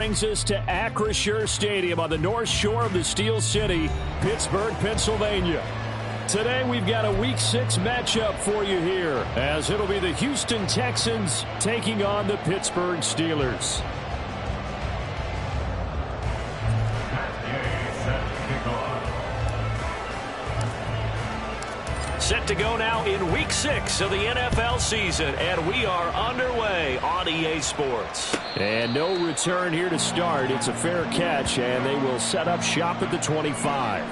Brings us to Acrisure Stadium on the north shore of the Steel City, Pittsburgh, Pennsylvania. Today we've got a Week 6 matchup for you here, as it'll be the Houston Texans taking on the Pittsburgh Steelers. Set to go now in Week 6 of the NFL season, and we are underway on EA Sports. And no return here to start. It's a fair catch, and they will set up shop at the 25.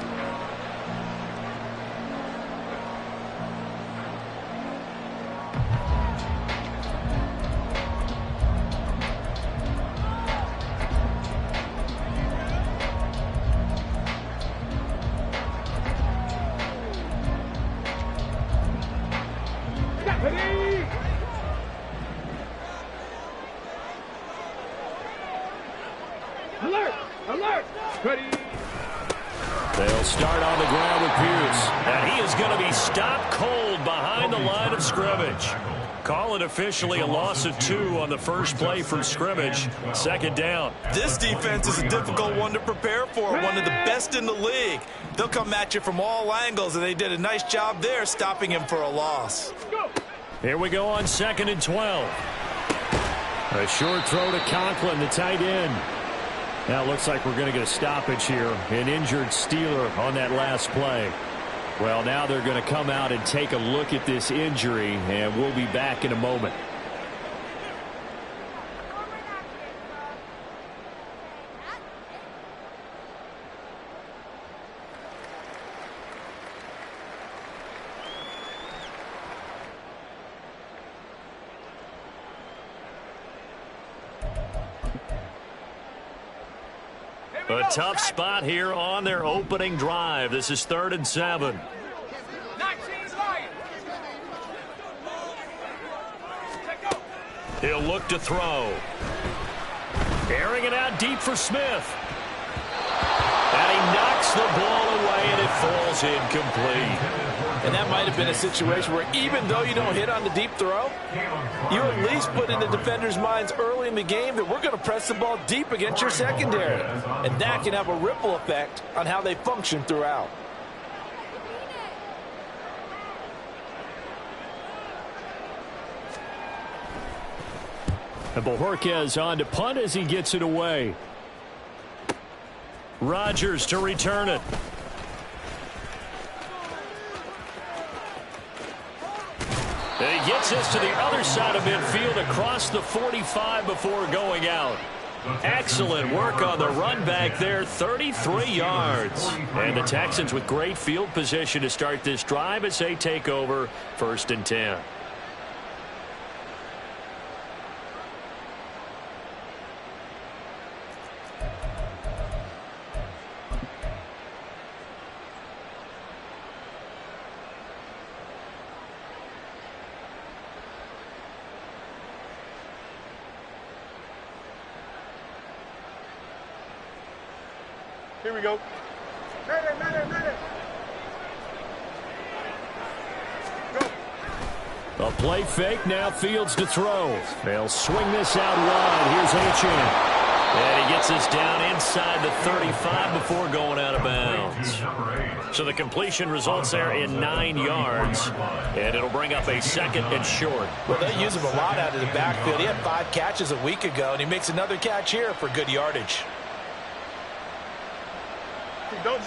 They'll start on the ground with Pierce. And he is going to be stopped cold behind the line of scrimmage. Call it officially a loss of 2 on the first play from scrimmage. Second down. This defense is a difficult one to prepare for. One of the best in the league. They'll come at you from all angles, and they did a nice job there stopping him for a loss. Here we go on 2nd and 12. A short throw to Conklin, the tight end. Now it looks like we're going to get a stoppage here. An injured Steeler on that last play. Well, now they're going to come out and take a look at this injury, and we'll be back in a moment. A tough spot here on their opening drive. This is 3rd and 7. He'll look to throw. Airing it out deep for Smith. And he knocks the ball away, and it falls incomplete. And that might have been a situation where even though you don't hit on the deep throw, you at least put in the defenders' minds early in the game that we're going to press the ball deep against your secondary. And that can have a ripple effect on how they function throughout. And Bojorquez on to punt as he gets it away. Rodgers to return it. And he gets this to the other side of midfield across the 45 before going out. Excellent work on the run back there, 33 yards. And the Texans with great field position to start this drive as they take over 1st and 10. Here we go. A play fake, now Fields to throw. They'll swing this out wide. Here's Achane. And he gets this down inside the 35 before going out of bounds. So the completion results there in 9 yards. And it'll bring up a 2nd and short. Well, they use him a lot out of the backfield. He had 5 catches a week ago, and he makes another catch here for good yardage.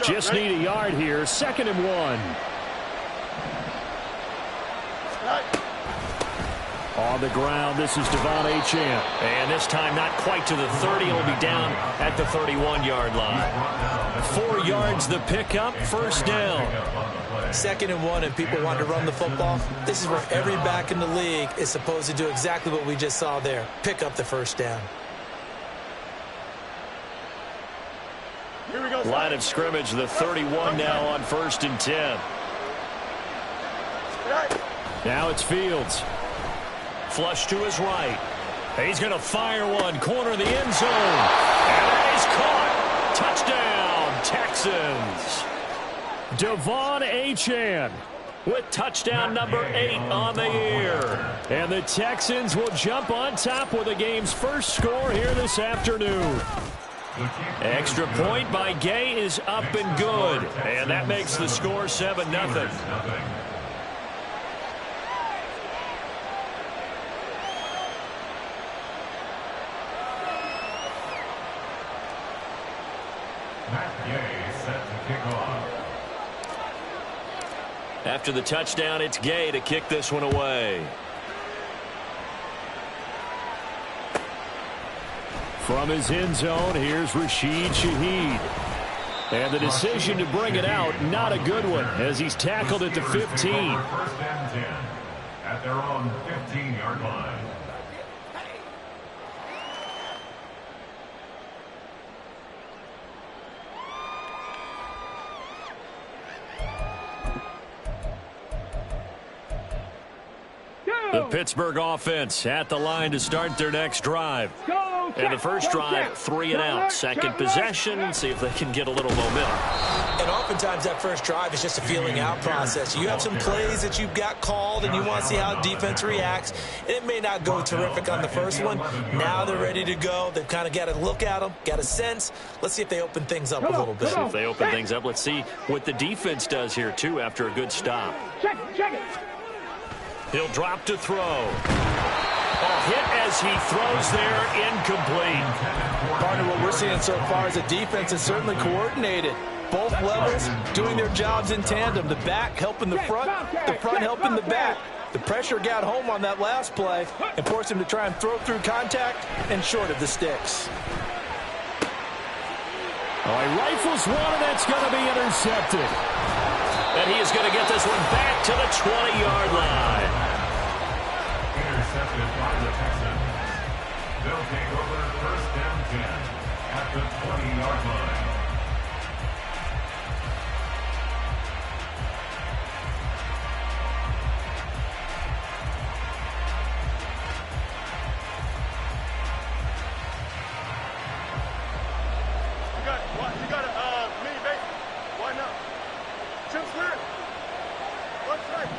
Just need a yard here. 2nd and 1. On the ground, this is Devon Achane. And this time not quite to the 30. He'll be down at the 31-yard line. 4 yards the pickup, 1st down. 2nd and 1, and people want to run the football. This is where every back in the league is supposed to do exactly what we just saw there. Pick up the 1st down. Line of scrimmage, the 31 now on 1st and 10. Now it's Fields. Flush to his right. He's going to fire one. Corner of the end zone. And that is caught. Touchdown, Texans. Devon Achane. with touchdown number 8 on the year. And the Texans will jump on top with the game's first score here this afternoon. Extra point by Gay is up and good. And that makes the score 7-0. After the touchdown, it's Gay to kick this one away. From his end zone, here's Rashid Shaheed. And the decision to bring it out, not a good one, as he's tackled at the 15. First and 10 at their own 15-yard line. The Pittsburgh offense at the line to start their next drive. And the first drive, 3 and out. Second possession, see if they can get a little momentum. And oftentimes that first drive is just a feeling out process. You have some plays that you've got called and you want to see how defense reacts. And it may not go terrific on the first one. Now they're ready to go. They've kind of got to look at them, got a sense. Let's see if they open things up a little bit. See if they open things up. Let's see what the defense does here, too, after a good stop. Check it. He'll drop to throw. A hit as he throws there, incomplete. Partner, what we're seeing so far is the defense is certainly coordinated. Both levels doing their jobs in tandem. The back helping the front helping the back. The pressure got home on that last play and forced him to try and throw through contact and short of the sticks. Oh, he rifles one, and that's going to be intercepted. And he is going to get this one back to the 20-yard line. Intercepted by the Texans. They'll take over first and 10 at the 20-yard line. You got a mini base. Why not? Jim Swear. What's right?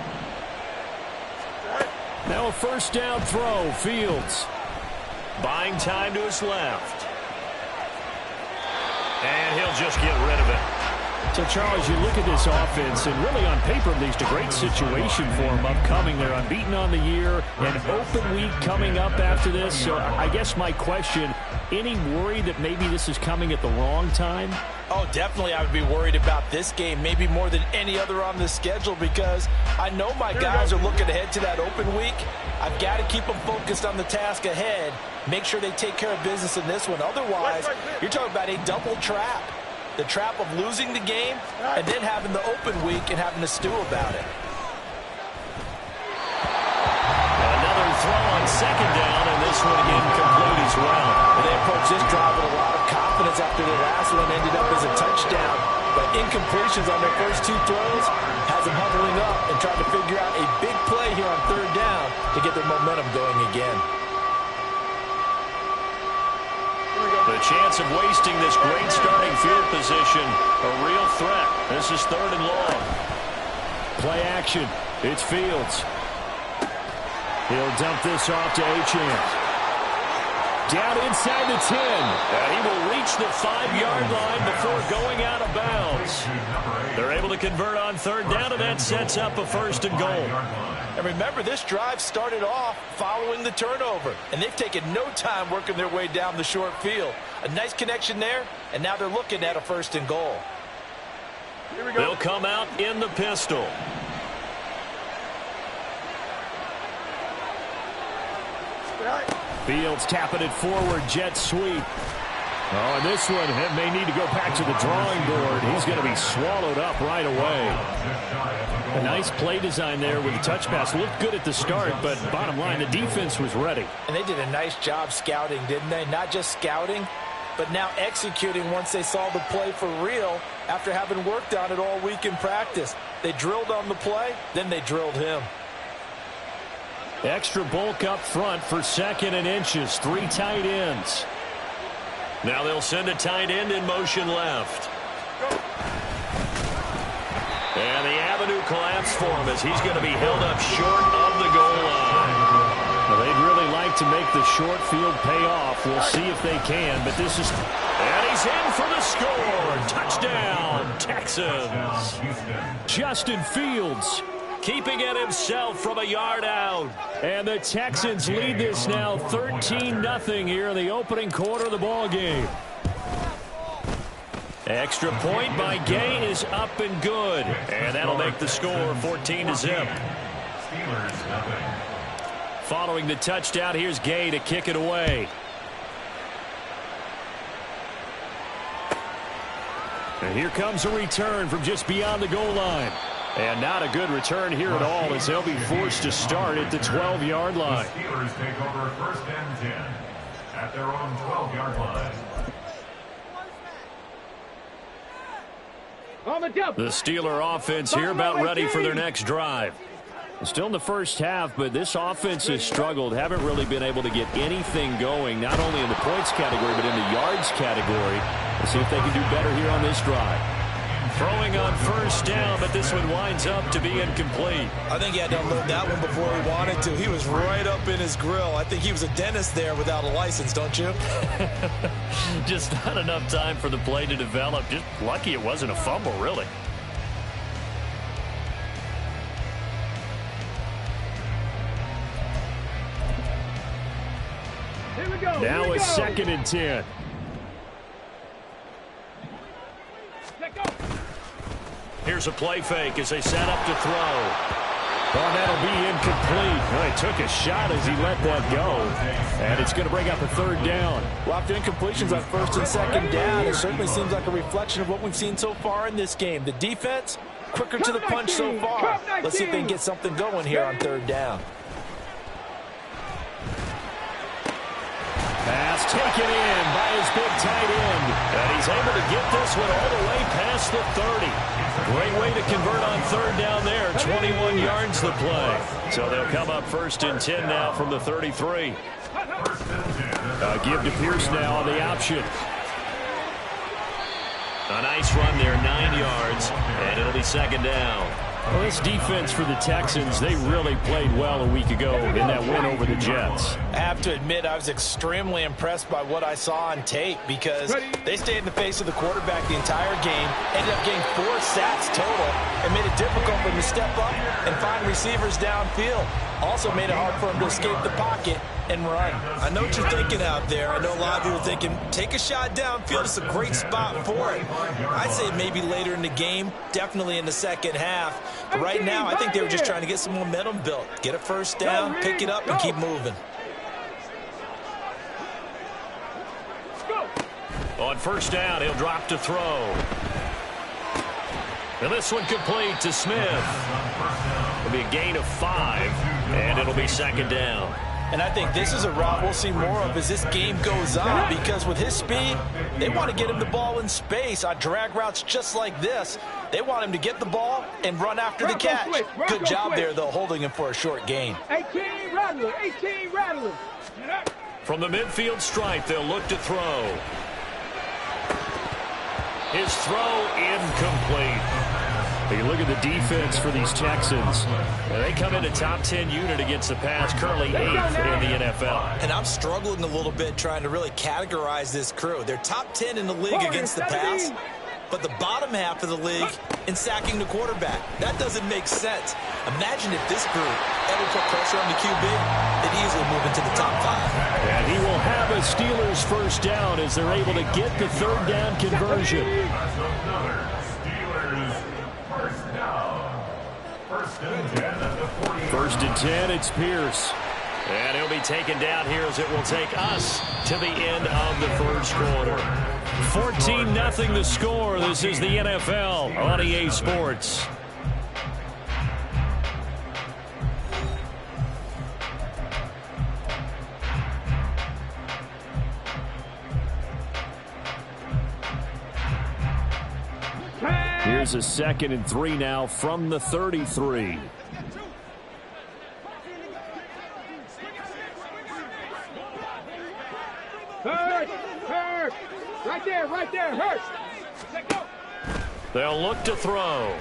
Now a first down throw, Fields. Buying time to his left. And he'll just get rid of it. So, Charles, you look at this offense, and really on paper, at least a great situation for them upcoming. They're unbeaten on the year, an open week coming up after this. So I guess my question, any worry that maybe this is coming at the wrong time? Oh, definitely I would be worried about this game, maybe more than any other on the schedule, because I know my guys are looking ahead to that open week. I've got to keep them focused on the task ahead, make sure they take care of business in this one. Otherwise, you're talking about a double trap. The trap of losing the game and then having the open week and having to stew about it. Another throw on second down, and this one again complete as well. And they approach this drive with a lot of confidence after the last one ended up as a touchdown. But incompletions on their first two throws has them huddling up and trying to figure out a big play here on third down to get their momentum going again. The chance of wasting this great starting field position, a real threat. This is third and long. Play action. It's Fields. He'll dump this off to Achane. Down inside the 10. And he will reach the 5-yard line before going out of bounds. They're able to convert on third down, and that sets up a first and goal. And remember, this drive started off following the turnover, and they've taken no time working their way down the short field. A nice connection there, and now they're looking at a first and goal. Here we go. They'll come out in the pistol. Fields tapping it forward, jet sweep. Oh, and this one may need to go back to the drawing board. He's going to be swallowed up right away. A nice play design there with the touch pass. Looked good at the start, but bottom line, the defense was ready. And they did a nice job scouting, didn't they? Not just scouting, but now executing once they saw the play for real after having worked on it all week in practice. They drilled on the play, then they drilled him. Extra bulk up front for second and inches. 3 tight ends. Now they'll send a tight end in motion left. And the avenue collapsed for him as he's going to be held up short of the goal line. Well, they'd really like to make the short field pay off. We'll see if they can, but this is... And he's in for the score. Touchdown, Texans. Justin Fields keeping it himself from a yard out. And the Texans lead this now 13-0 here in the opening quarter of the ball game. Extra point by Gay is up and good. And that'll make the score 14-0. Following the touchdown, here's Gay to kick it away. And here comes a return from just beyond the goal line. And not a good return here at all as they'll be forced to start at the 12-yard line. The Steelers take over 1st and 10 at their own 12-yard line. The Steeler offense here about ready for their next drive. Still in the first half, but this offense has struggled. Haven't really been able to get anything going, not only in the points category, but in the yards category. We'll see if they can do better here on this drive. Throwing on 1st down, but this one winds up to be incomplete. I think he had to unload that one before he wanted to. He was right up in his grill. I think he was a dentist there without a license, don't you? Just not enough time for the play to develop. Just lucky it wasn't a fumble, really. Now a 2nd and 10. Here's a play fake as they set up to throw. Oh, that'll be incomplete. Well, he took a shot as he let that go. And it's going to bring up a 3rd down. Well, after incompletions on 1st and 2nd down, it certainly seems like a reflection of what we've seen so far in this game. The defense, quicker to the punch so far. Let's see if they can get something going here on 3rd down. Pass taken in by his big tight end. And he's able to get this one all the way past the 30. Great way to convert on 3rd down there. 21 yards the play. So they'll come up 1st and 10 now from the 33. Give to Pierce now on the option. A nice run there, 9 yards. And it'll be 2nd down. Well, this defense for the Texans, they really played well a week ago in that win over the Jets. I have to admit, I was extremely impressed by what I saw on tape because they stayed in the face of the quarterback the entire game, ended up getting 4 sacks total, and made it difficult for him to step up and find receivers downfield. Also made it hard for him to escape the pocket and run. I know what you're thinking out there. I know a lot of people are thinking, take a shot downfield. It's a great spot for it. I'd say maybe later in the game, definitely in the 2nd half. But right now, I think they were just trying to get some momentum built. Get a 1st down, pick it up, and keep moving. On 1st down, he'll drop to throw. And this one complete to Smith. It'll be a gain of 5, and it'll be 2nd down. And I think this is a route we'll see more of as this game goes on because with his speed, they want to get him the ball in space on drag routes just like this. They want him to get the ball and run after the catch. Good job there, though, holding him for a short gain. 18 Rattler, 18 Rattler. From the midfield stripe, they'll look to throw. His throw incomplete. You look at the defense for these Texans. They come in a top 10 unit against the pass, currently 8th in the NFL. And I'm struggling a little bit trying to really categorize this crew. They're top 10 in the league against the pass, but the bottom half of the league in sacking the quarterback. That doesn't make sense. Imagine if this group ever put pressure on the QB, they'd easily move into the top 5. And he will have a Steelers 1st down as they're able to get the 3rd down conversion. First and 10, it's Pierce. And he'll be taken down here as it will take us to the end of the 1st quarter. 14-0 the score. This is the NFL on EA Sports. Here's a 2nd and 3 now from the 33. Hurst! Right there, Hurst! They'll look to throw.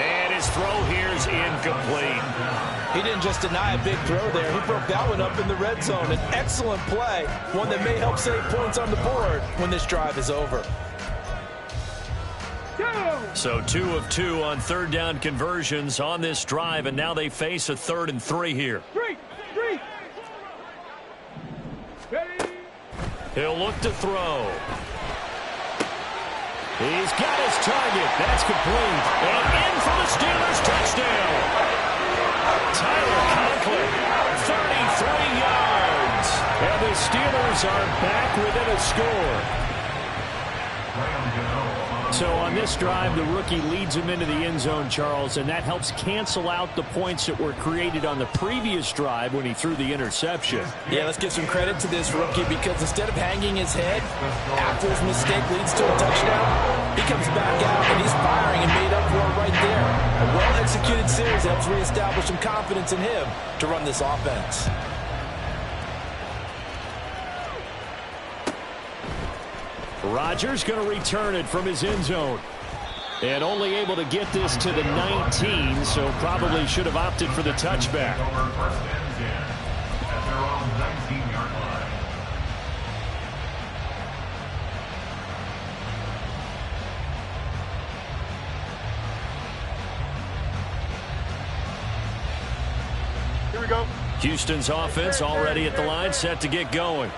And his throw here's incomplete. He didn't just deny a big throw there. He broke that one up in the red zone. An excellent play, one that may help save points on the board when this drive is over. So 2 of 2 on third down conversions on this drive, and now they face a 3rd and 3 here. He'll look to throw. He's got his target. That's complete. And in for the Steelers touchdown. Tyler Conklin, 33 yards. And the Steelers are back within a score. So on this drive, the rookie leads him into the end zone, Charles, and that helps cancel out the points that were created on the previous drive when he threw the interception. Yeah, let's give some credit to this rookie because instead of hanging his head after his mistake leads to a touchdown, he comes back out and he's firing and made up for it right there. A well-executed series helps reestablish some confidence in him to run this offense. Rodgers going to return it from his end zone. And only able to get this to the 19, so probably should have opted for the touchback. First and 10 at their own 19-yard line. Here we go. Houston's offense already at the line, set to get going.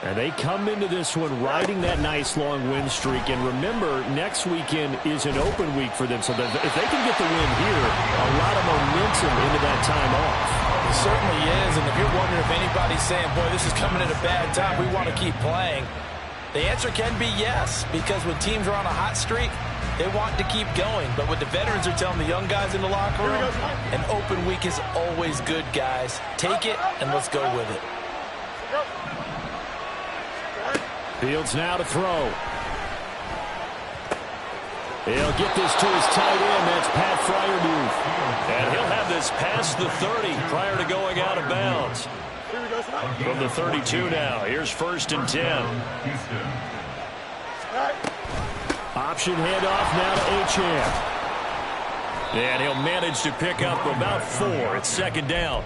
And they come into this one riding that nice long win streak. And remember, next weekend is an open week for them. So that if they can get the win here, a lot of momentum into that time off. It certainly is. And if you're wondering if anybody's saying, boy, this is coming at a bad time, we want to keep playing, the answer can be yes. Because when teams are on a hot streak, they want to keep going. But what the veterans are telling the young guys in the locker room, an open week is always good, guys. Take it and let's go with it. Fields now to throw. He'll get this to his tight end. That's Pat Freiermuth. And he'll have this past the 30 prior to going out of bounds. From the 32 now. Here's 1st and 10. Option handoff now to Achane. And he'll manage to pick up about 4. It's 2nd down.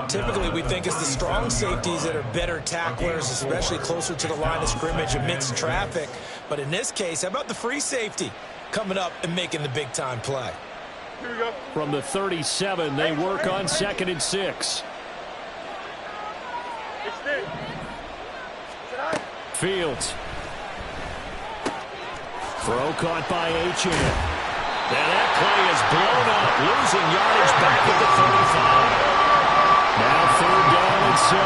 Typically, we think it's the strong safeties that are better tacklers, especially closer to the line of scrimmage amidst traffic. But in this case, how about the free safety coming up and making the big-time play? Here we go. From the 37, they work on 2nd and 6. Extend. Fields. Throw caught by Achane. And that play is blown up, losing yardage back at the 35. Now 3rd down and 7.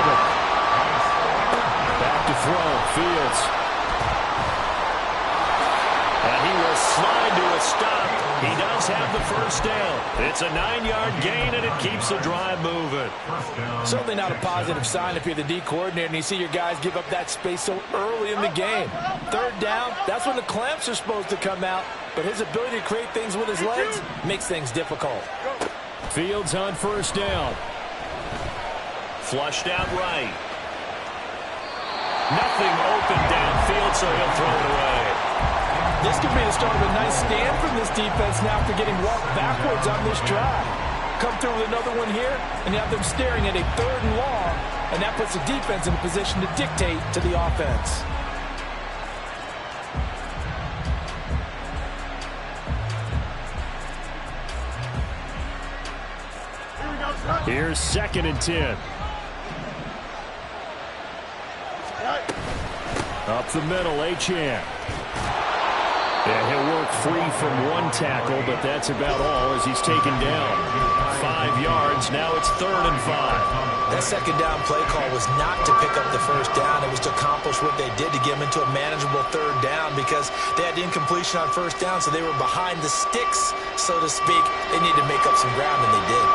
Back to throw. Fields. And he will slide to a stop. He does have the 1st down. It's a 9-yard gain, and it keeps the drive moving. Certainly not a positive sign if you're the D coordinator and you see your guys give up that space so early in the game. 3rd down, that's when the clamps are supposed to come out. But his ability to create things with his legs makes things difficult. Fields on 1st down. Flushed out right. Nothing open downfield, so he'll throw it away. This could be the start of a nice stand from this defense now after getting walked backwards on this drive. Come through with another one here, and you have them staring at a 3rd and long, and that puts the defense in a position to dictate to the offense. Here's 2nd and 10. Up the middle, Achane. Yeah, he'll work free from one tackle, but that's about all as he's taken down. 5 yards, now it's 3rd and 5. That 2nd down play call was not to pick up the 1st down. It was to accomplish what they did to get them into a manageable 3rd down because they had incompletion on 1st down, so they were behind the sticks, so to speak. They needed to make up some ground, and they did.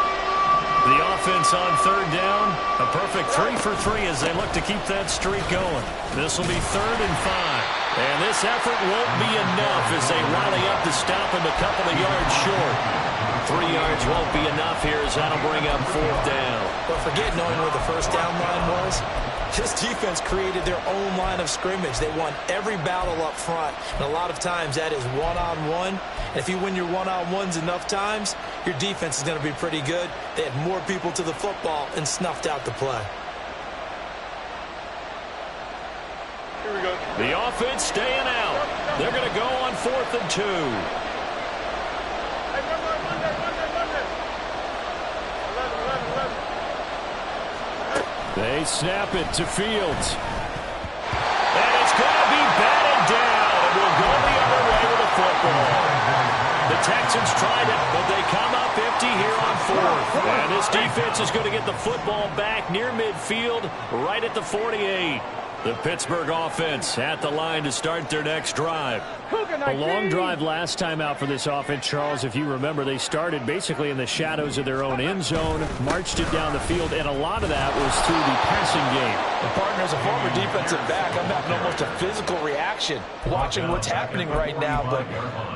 The offense on 3rd down, a perfect 3 for 3 as they look to keep that streak going. This will be 3rd and 5. And this effort won't be enough as they rally up to stop him a couple of yards short. 3 yards won't be enough here as that'll bring up 4th down. But forget knowing where the 1st down line was. This defense created their own line of scrimmage. They won every battle up front, and a lot of times that is one-on-one. And if you win your one-on-ones enough times, your defense is going to be pretty good. They had more people to the football and snuffed out the play. Here we go. The offense staying out. They're going to go on 4th and 2. Hey, Monday. 11. They snap it to Fields. And it's going to be batted down. And we'll go the other way with the football. The Texans tried it, but they come up empty here on 4th. And this defense is going to get the football back near midfield, right at the 48. The Pittsburgh offense at the line to start their next drive. A long drive last time out for this offense, Charles. If you remember, they started basically in the shadows of their own end zone, marched it down the field, and a lot of that was through the passing game. And partner, as a former defensive back, I'm having almost a physical reaction watching what's happening right now. But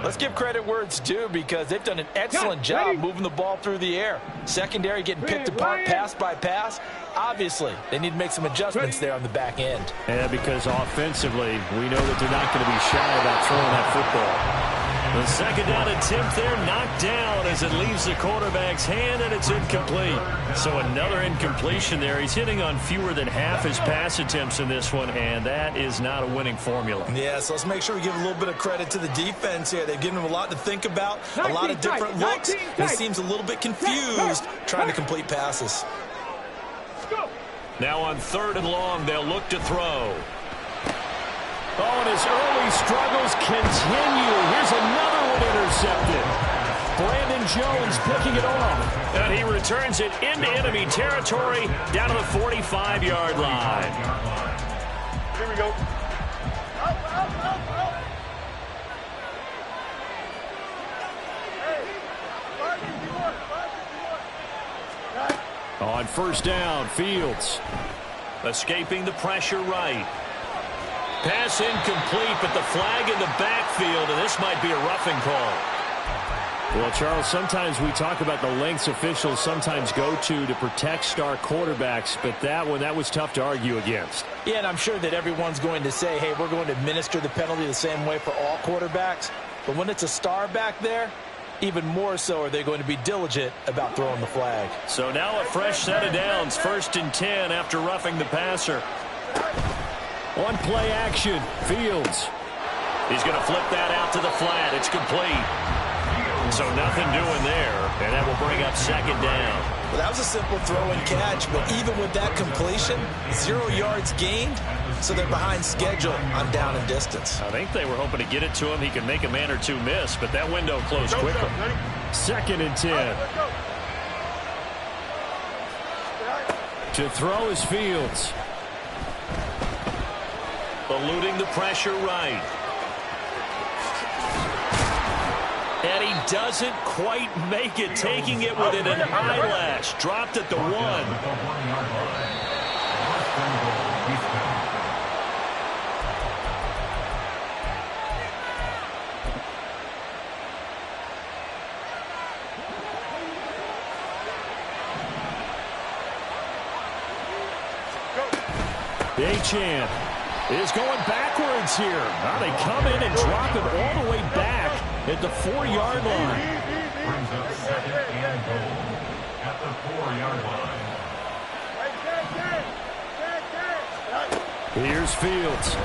let's give credit where it's due, because they've done an excellent job moving the ball through the air. Secondary getting picked apart pass by pass. Obviously, they need to make some adjustments there on the back end. Yeah, because offensively, we know that they're not going to be shy about throwing that football. The second down attempt there knocked down as it leaves the quarterback's hand, and it's incomplete. So another incompletion there. He's hitting on fewer than half his pass attempts in this one, and that is not a winning formula. Yeah, so let's make sure we give a little bit of credit to the defense here. They've given them a lot to think about, a lot of different looks, and he seems a little bit confused trying to complete passes. Now on 3rd and long, they'll look to throw. Oh, and his early struggles continue. Here's another one intercepted. Brandon Jones picking it off. And he returns it into enemy territory down to the 45-yard line. Here we go. Up. Hey, 551. On 1st down, Fields escaping the pressure right. Pass incomplete, but the flag in the backfield, and this might be a roughing call. Well, Charles, sometimes we talk about the lengths officials sometimes go to protect star quarterbacks, but that was tough to argue against. Yeah, and I'm sure that everyone's going to say, hey, we're going to administer the penalty the same way for all quarterbacks. But when it's a star back there, even more so are they going to be diligent about throwing the flag. So now a fresh set of downs, 1st and 10 after roughing the passer. On play action, Fields. He's going to flip that out to the flat. It's complete. So nothing doing there, and that will bring up 2nd down. Well, that was a simple throw and catch, but even with that completion, 0 yards gained, so they're behind schedule on down and distance. I think they were hoping to get it to him. He could make a man or two miss, but that window closed quickly. 2nd and 10. To throw is Fields. Eluding the pressure right. And he doesn't quite make it, taking it within an eyelash. Dropped at the 1. Achane is going backwards here. Now they come in and drop it all the way back at the 4-yard line. Brings up 2nd and goal at the 4-yard line. Here's Fields.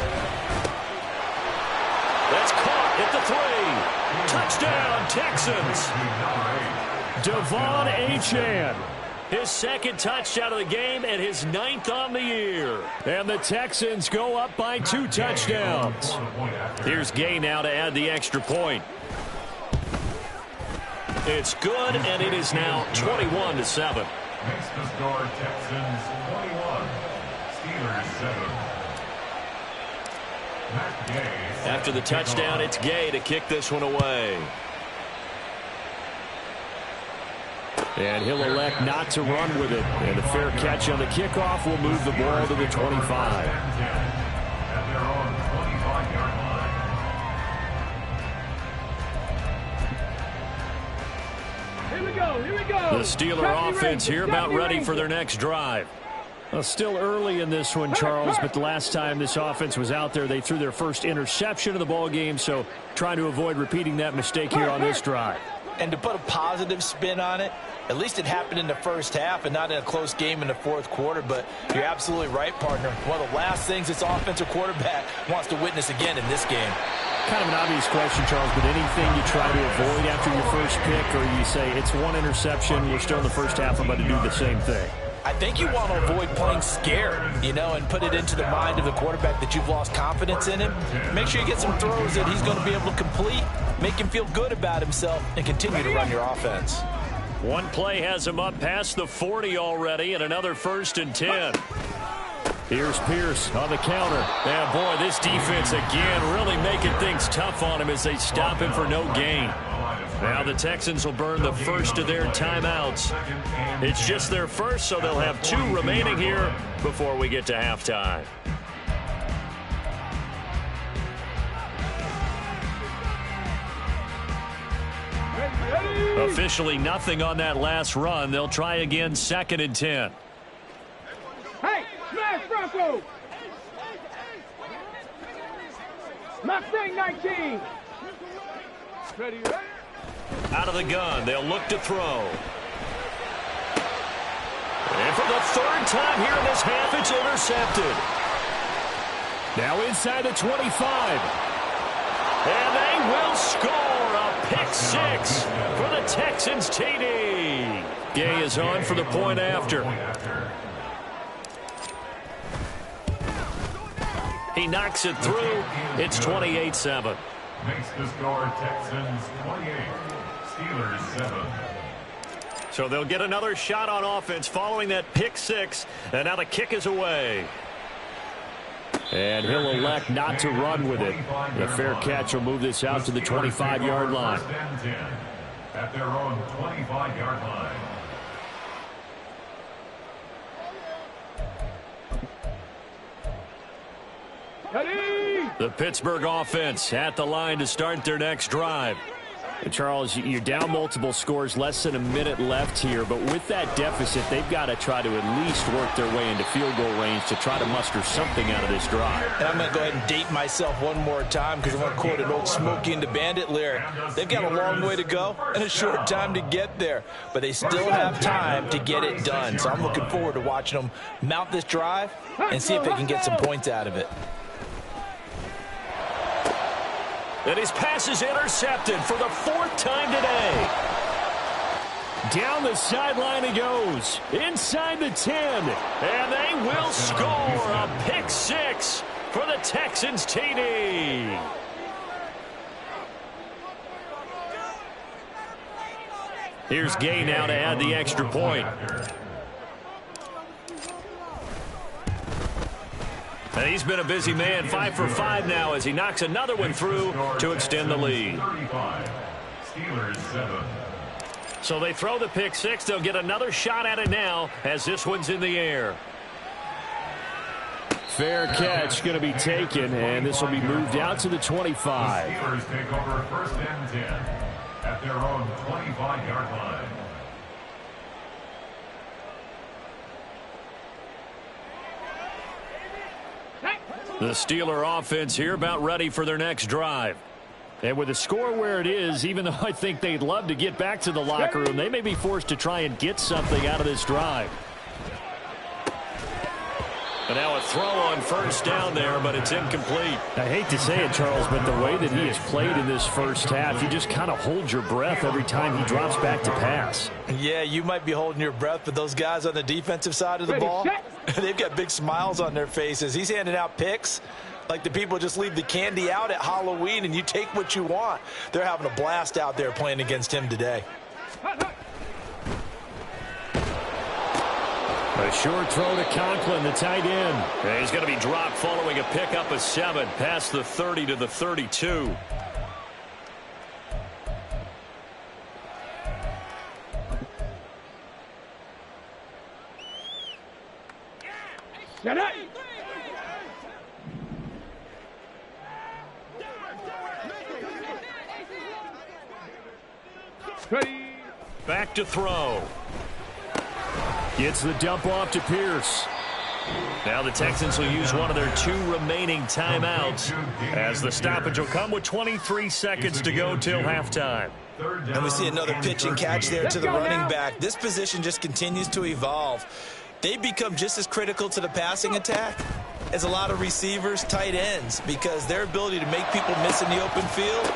That's caught at the 3. Touchdown, Texans. Devon Achane. His 2nd touchdown of the game and his 9th on the year. And the Texans go up by 2 touchdowns. Here's Gay now to add the extra point. It's good, and it is now 21-7. Makes the score Texans 21, Steelers 7. After the touchdown, it's Gay to kick this one away. And he'll elect not to run with it. And a fair catch on the kickoff will move the ball to the 25. Here we go. The Steeler offense here about ready for their next drive. Well, still early in this one, Charles, but the last time this offense was out there, they threw their first interception of the ball game, so trying to avoid repeating that mistake here on this drive. And to put a positive spin on it, at least it happened in the first half and not in a close game in the fourth quarter. But you're absolutely right, partner. One of the last things this offensive quarterback wants to witness again in this game. Kind of an obvious question, Charles, but anything you try to avoid after your first pick, or you say it's one interception, we're still in the first half, I'm about to do the same thing? I think you want to avoid playing scared, and put it into the mind of the quarterback that you've lost confidence in him. Make sure you get some throws that he's going to be able to complete, make him feel good about himself, and continue to run your offense. One play has him up past the 40 already, and another 1st and 10. Here's Pierce on the counter. And, boy, this defense again really making things tough on him as they stop him for no gain. Now the Texans will burn the first of their timeouts. It's just their first, so they'll have 2 remaining here before we get to halftime. Officially nothing on that last run. They'll try again, 2nd and 10. Hey, smash Bronco! Mustang 19! Ready, ready? Out of the gun, they'll look to throw. And for the 3rd time here in this half, it's intercepted. Now inside the 25. And they will score a pick 6 for the Texans TD. Gay is on for the point after. He knocks it through. It's 28-7. Makes the score Texans 28, Steelers 7. So they'll get another shot on offense following that pick 6. And now the kick is away. And he'll elect not to run with it. The fair catch will move this out to the 25-yard line. At their own 25-yard line. The Pittsburgh offense at the line to start their next drive. And Charles, you're down multiple scores, less than a minute left here. But with that deficit, they've got to try to at least work their way into field goal range to try to muster something out of this drive. And I'm going to go ahead and date myself one more time because I want to quote an old Smokey and the Bandit lyric. They've got a long way to go and a short time to get there. But they still have time to get it done. So I'm looking forward to watching them mount this drive and see if they can get some points out of it. And his pass is intercepted for the 4th time today. Down the sideline he goes. Inside the 10. And they will score a pick 6 for the Texans TD. Here's Gay now to add the extra point. And he's been a busy man, 5 for 5 now as he knocks another one through to extend the lead. So they throw the pick 6. They'll get another shot at it now as this one's in the air. Fair catch going to be taken, and this will be moved out to the 25. The Steelers take over 1st and 10 at their own 25-yard line. The Steeler offense here about ready for their next drive. And with the score where it is, even though I think they'd love to get back to the locker room, they may be forced to try and get something out of this drive. And now a throw on 1st down there, but it's incomplete. I hate to say it, Charles, but the way that he has played in this first half, you just kind of hold your breath every time he drops back to pass. Yeah, you might be holding your breath, but those guys on the defensive side of the ball, they've got big smiles on their faces. He's handing out picks like the people just leave the candy out at Halloween and you take what you want. They're having a blast out there playing against him today. A short throw to Conklin, the tight end. And he's going to be dropped following a pickup of 7 past the 30 to the 32. Shut up! Back to throw. Gets the dump off to Pierce. Now the Texans will use one of their 2 remaining timeouts as the stoppage will come with 23 seconds to go till halftime. And we see another pitch and catch there to the running back. This position just continues to evolve. They become just as critical to the passing attack as a lot of receivers, tight ends, because their ability to make people miss in the open field.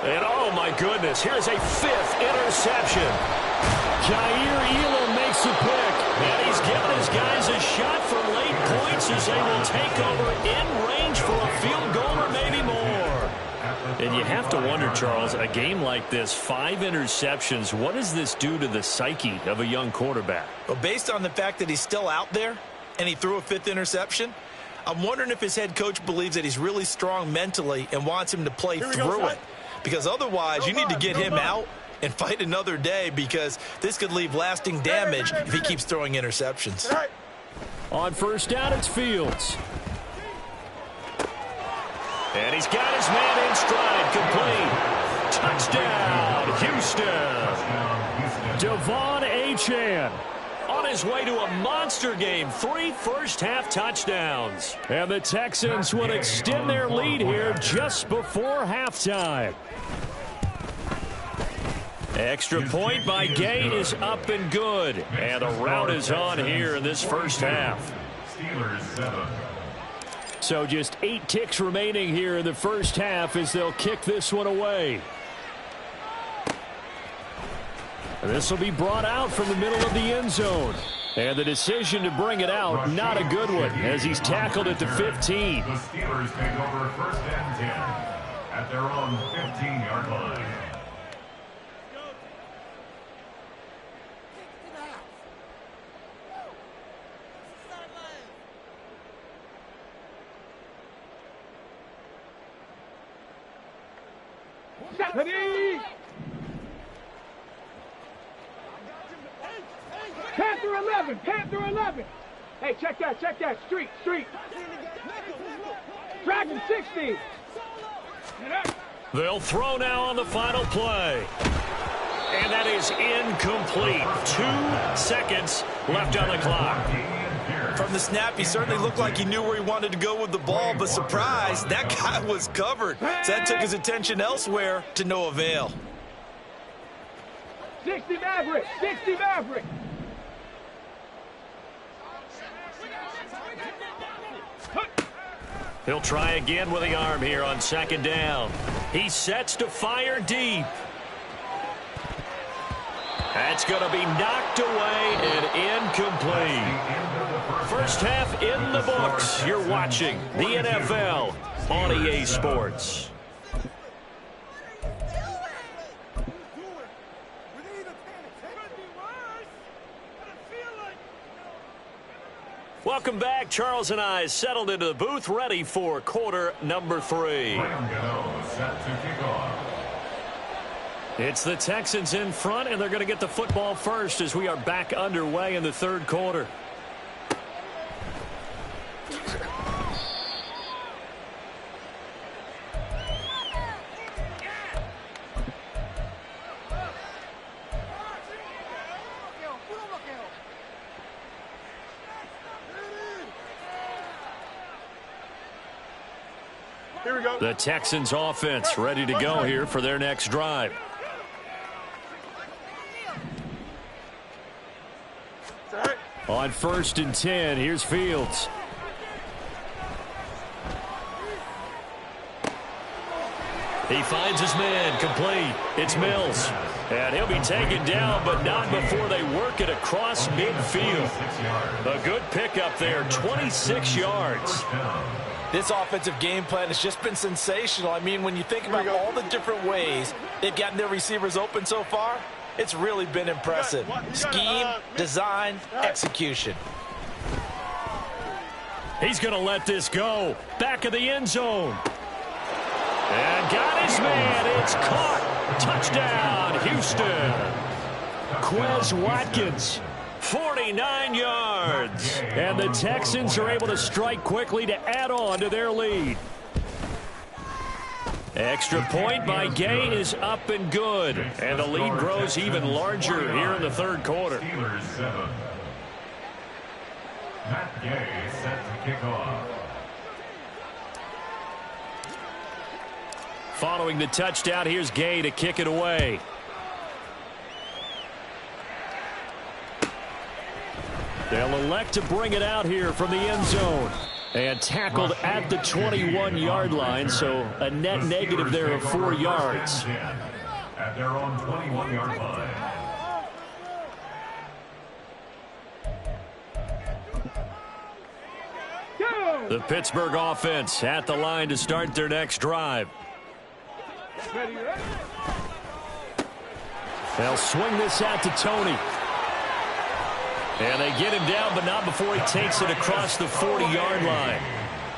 And oh my goodness, here's a 5th interception. Jair Elam makes the pick, and he's given his guys a shot for late points as they will take over in range for a field goal or maybe more. And you have to wonder, Charles, a game like this, 5 interceptions, what does this do to the psyche of a young quarterback? Well, based on the fact that he's still out there and he threw a 5th interception, I'm wondering if his head coach believes that he's really strong mentally and wants him to play through it. Because otherwise, you need to get him out and fight another day, because this could leave lasting damage if he keeps throwing interceptions. On first down, it's Fields. And he's got his man in stride, complete. Touchdown, Houston. Devon Achane on his way to a monster game. 3 first-half touchdowns. And the Texans will extend their lead here just before halftime. Extra point by Gay is up and good. And the route is on here in this first half. So just 8 ticks remaining here in the first half as they'll kick this one away. And this will be brought out from the middle of the end zone. And the decision to bring it out, not a good one, as he's tackled at the 15. The Steelers take over first and 10 at their own 15-yard line. Ready? Panther 11, Panther 11. Hey, check that, street. Dragon 60. They'll throw now on the final play. And that is incomplete. 2 seconds left on the clock. From the snap, he certainly looked like he knew where he wanted to go with the ball, but surprise, that guy was covered. So that took his attention elsewhere to no avail. 60 Maverick, 60 Maverick. He'll try again with the arm here on second down. He sets to fire deep. That's going to be knocked away and incomplete. First half in the books. You're watching the NFL on EA Sports. Welcome back. Charles and I settled into the booth, ready for quarter number 3. Set to kick off. It's the Texans in front, and they're going to get the football first as we are back underway in the third quarter. Here we go. The Texans offense ready to go here for their next drive. On first and 10, here's Fields. He finds his man, complete. It's Mills. And he'll be taken down, but not before they work it across midfield. A good pickup there, 26 yards. This offensive game plan has just been sensational. I mean, when you think about all the different ways they've gotten their receivers open so far, it's really been impressive. Scheme, design, execution. He's going to let this go. Back of the end zone. And got his man. It's caught. Touchdown, Houston. Quez Watkins, 49 yards. And the Texans are able to strike quickly to add on to their lead. Extra point by Gay is up and good. And the lead grows even larger here in the third quarter. Matt Gay set to kick off. Following the touchdown, here's Gay to kick it away. They'll elect to bring it out here from the end zone. And tackled at the 21-yard line, so a net negative there of 4 yards. At their own 21-yard line. The Pittsburgh offense at the line to start their next drive. They'll swing this out to Tony. And they get him down, but not before he takes it across the 40-yard line.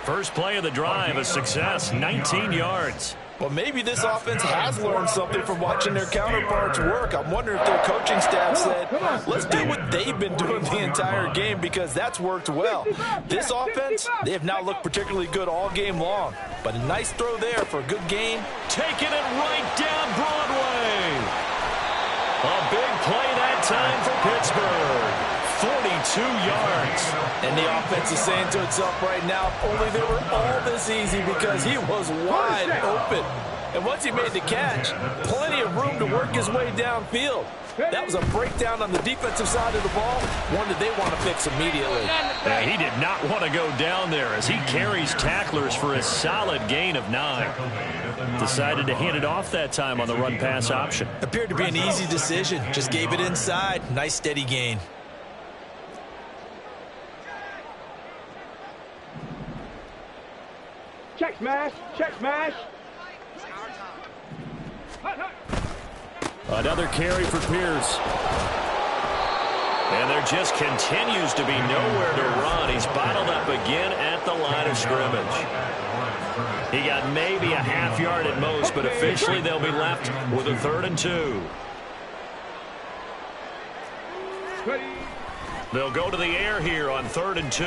First play of the drive, a success, 19 yards. Well, maybe this offense has learned something from watching their counterparts work. I'm wondering if their coaching staff said, let's do what they've been doing the entire game, because that's worked well. This offense, they have not looked particularly good all game long. But a nice throw there for a good gain. Taking it right down Broadway. A big play that time for Pittsburgh. 42 yards. And the offense is saying to itself right now, if only they were all this easy, because he was wide open. And once he made the catch, plenty of room to work his way downfield. That was a breakdown on the defensive side of the ball, one that they want to fix immediately. Yeah, he did not want to go down there as he carries tacklers for a solid gain of 9. Decided to hand it off that time on the run-pass option. Appeared to be an easy decision. Just gave it inside. Nice steady gain. Check smash, check smash. Another carry for Pierce. And there just continues to be nowhere to run. He's bottled up again at the line of scrimmage. He got maybe a half yard at most, but officially they'll be left with a 3rd and 2. They'll go to the air here on 3rd and 2.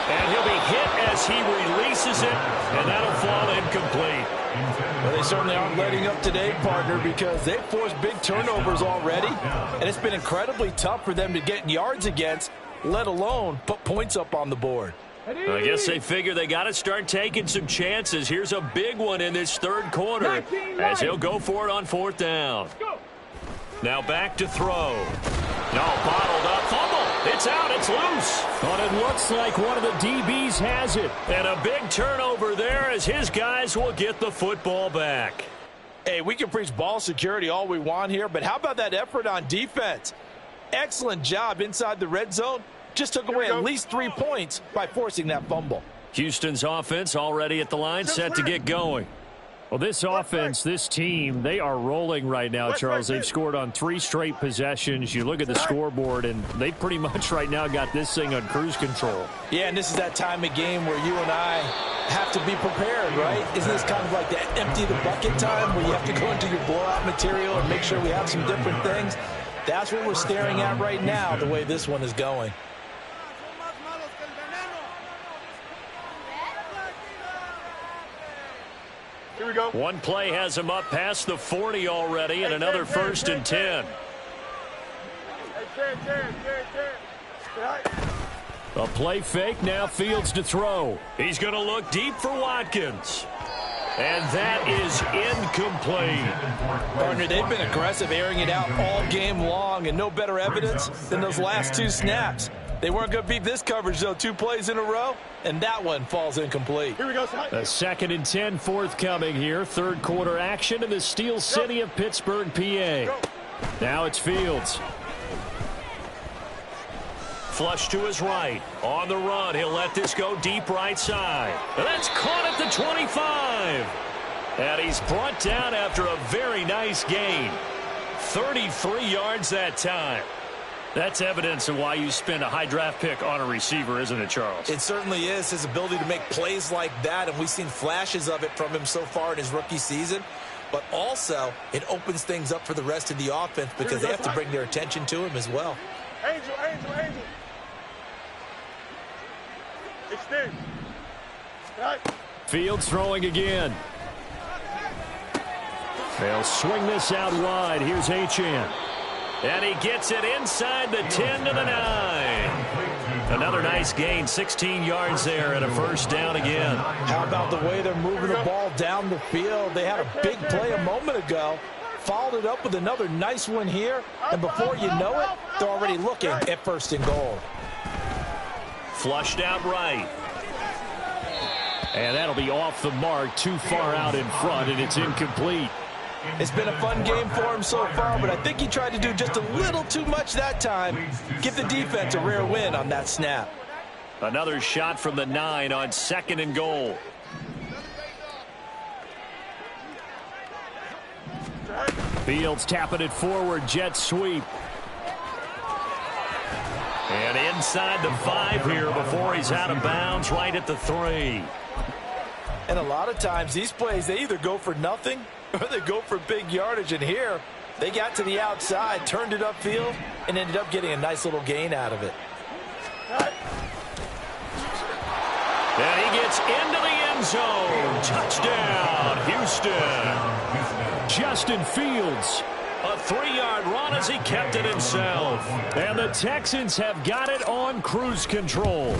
And he'll be hit as he releases it, and that'll fall incomplete. Well, they certainly aren't letting up today, partner, because they've forced big turnovers already, and it's been incredibly tough for them to get yards against, let alone put points up on the board. I guess they figure they got to start taking some chances. Here's a big one in this 3rd quarter as he'll go for it on 4th down. Now back to throw. No, bottled up. Fumble. It's out. It's loose. But it looks like one of the DBs has it. And a big turnover there as his guys will get the football back. Hey, we can preach ball security all we want here, but how about that effort on defense? Excellent job inside the red zone. Just took away at least 3 points by forcing that fumble. Houston's offense already at the line, set to get going. Well, this offense, this team, they are rolling right now, Charles. They've scored on 3 straight possessions. You look at the scoreboard, and they pretty much right now got this thing on cruise control. Yeah, and this is that time of game where you and I have to be prepared, right? Isn't this kind of like that empty the bucket time where you have to go into your blowout material and make sure we have some different things? That's what we're staring at right now, the way this one is going. Here we go. One play has him up past the 40 already, and another 1st and 10. A play fake, now Fields to throw. He's going to look deep for Watkins. And that is incomplete. Partner, they've been aggressive, airing it out all game long, and no better evidence than those last 2 snaps. They weren't going to beat this coverage, though. 2 plays in a row, and that one falls incomplete. Here we go. A 2nd and 10 forthcoming here. 3rd quarter action in the Steel City of Pittsburgh, PA. Now it's Fields. Flush to his right. On the run, he'll let this go deep right side. And that's caught at the 25. And he's brought down after a very nice gain. 33 yards that time. That's evidence of why you spend a high draft pick on a receiver, isn't it, Charles? It certainly is, his ability to make plays like that, and we've seen flashes of it from him so far in his rookie season. But also, it opens things up for the rest of the offense because they have to bring their attention to him as well. Angel. Extend. Right. Fields throwing again. They'll swing this out wide. Here's Achane. And he gets it inside the 10 to the 9. Another nice gain, 16 yards there and a first down again. How about the way they're moving the ball down the field? They had a big play a moment ago, followed it up with another nice one here, and before you know it, they're already looking at first and goal. Flushed out right. And that'll be off the mark, too far out in front, and it's incomplete. It's been a fun game for him so far, but I think he tried to do just a little too much that time. Give the defense a rare win on that snap. Another shot from the 9 on 2nd and goal. Fields tapping it forward, jet sweep. And inside the 5 here before he's out of bounds, right at the 3. And a lot of times these plays, they either go for nothing or they go for big yardage. And here, they got to the outside, turned it upfield, and ended up getting a nice little gain out of it. And he gets into the end zone. Touchdown, Houston. Justin Fields. A 3-yard run as he kept it himself. And the Texans have got it on cruise control.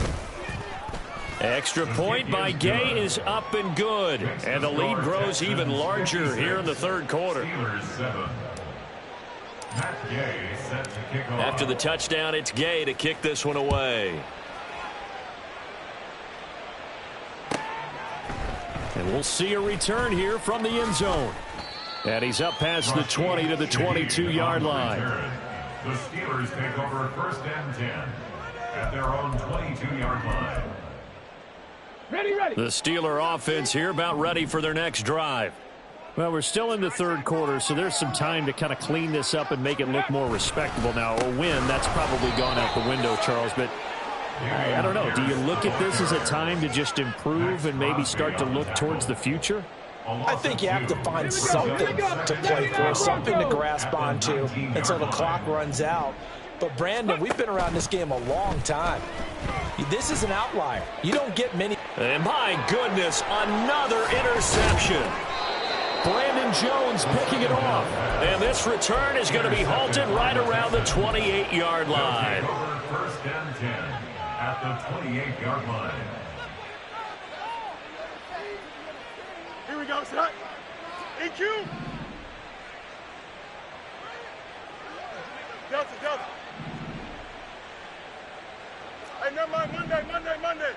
Extra point by Gay is up and good. And the lead grows even larger here in the third quarter. After the touchdown, it's Gay to kick this one away. And we'll see a return here from the end zone. And he's up past the 20 to the 22-yard line. The Steelers take over 1st and 10 at their own 22-yard line. Ready, ready. The Steeler offense here about ready for their next drive. Well, we're still in the third quarter, so there's some time to kind of clean this up and make it look more respectable now. A win, that's probably gone out the window, Charles, but I don't know. Do you look at this as a time to just improve and maybe start to look towards the future? I think you have to find something to play for, something to grasp onto until the clock runs out. But, Brandon, we've been around this game a long time. This is an outlier. You don't get many. And my goodness, another interception. Brandon Jones picking it off. And this return is going to be halted right around the 28-yard line. 1st and 10 at the 28-yard line. Here we go, set. EQ. Delta, Delta. Hey, never mind, Monday.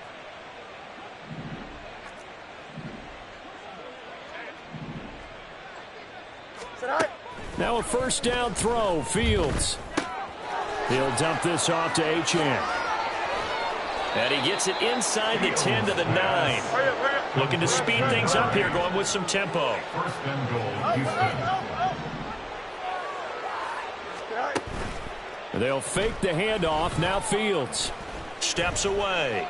Set high. Now a first down throw, Fields. He'll dump this off to Achane. And he gets it inside the 10 to the 9. Hurry up. Looking to speed things up here, going with some tempo. 1st and goal, Houston. Set high. They'll fake the handoff. Now Fields steps away.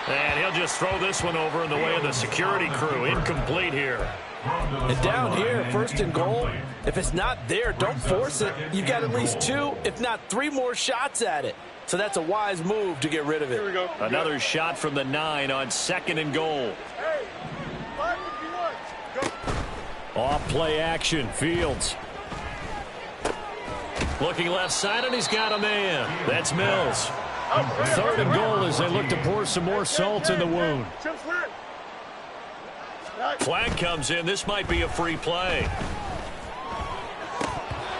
And he'll just throw this one over in the way of the security crew. Incomplete here. And down here, 1st and goal, if it's not there, don't force it. You've got at least 2, if not 3 more shots at it. So that's a wise move to get rid of it. Here we go. Another shot from the 9 on 2nd and goal. Hey, 551. Go. Off play action, Fields. Looking left side, and he's got a man. That's Mills. 3rd and goal as they look to pour some more salt in the wound. Flag comes in. This might be a free play.